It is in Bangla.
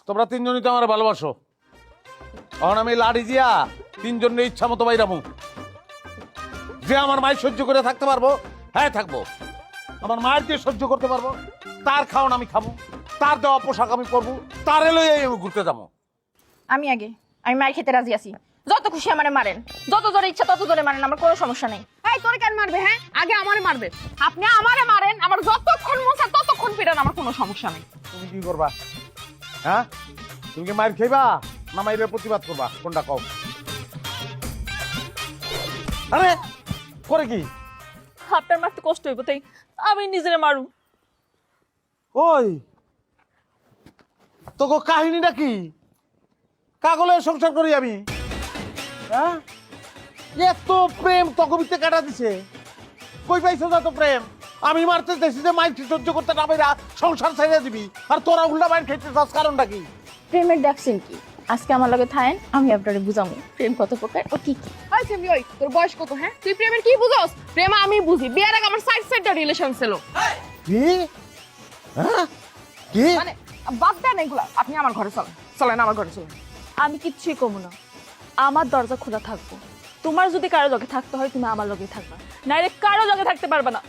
তোমরা তিনজনই তো আমার ভালোবাসো। এখন আমি লাড়ি দিয়া তিনজনের ইচ্ছা মতো বাইরামু। যে আমার মায়ের সহ্য করে থাকতে পারবো, হ্যাঁ থাকবো। আমার মায়ের যে সহ্য করতে পারবো, তার খাওয়ান আমি খাবো, তার দেওয়া পোশাক আমি করবো, তার এলোই আমি ঘুরতে যাবো। আমি মার খেতে রাজি আছি। যত খুশি আমারে মারেন, যত জোরে ইচ্ছা তত জোরে মারেন, আমার কোনো সমস্যা নেই। এই তোরে কেন মারবে? হ্যাঁ, আগে আমারে মারবে। আপনি আমারে মারেন, আমার যতক্ষণ মন চায় ততক্ষণ পিটান, আমার কোনো সমস্যা নেই। তুমি কি করবা? হ্যাঁ, তুমি কি মায়ের খাইবা না মায়ের প্রতিবাদ করবা? কোনটা কও? আরে করে কি? আপনার মারতে কষ্ট হইব, তাই আমি নিজেরে মারু। ওই তোকে কাহিনীটা কি? কাগলে সংসার করি আমি? হ্যাঁ, এত প্রেম তকবিতে কাটা দিছে, কই পাইছো যত প্রেম? আমি মারতে দেখছি যে মাইর সহ্য করতে না পাইরা সংসার ছেড়ে দিবি, আর তোরা উল্টা মাইর খেতে চাস, কারণটা কি? প্রেমের দেখছেন কি? আজকে আমার লগে থাকেন, আমি আপনারে বুঝামু প্রেম কত প্রকার ও কি কি। ওই সেমি, ওই তোর বয়স কত? হ্যাঁ, তুই প্রেমের কি বুঝোস? প্রেম আমি বুঝি, বিয়ের আগে আমার সাইড রিলেশন ছিল। কি? হ্যাঁ কি? মানে বাদ দেন এগুলা, আপনি আমার ঘরে চলেন, চলেন আমার ঘরে চলেন। আমি কিচ্ছুই কমু না, আমার দরজা খোলা থাকবো। তোমার যদি কারো লগে থাকতে হয় তুমি আমার লগে থাকবা, নাইলে কারো লগে থাকতে পারবে না।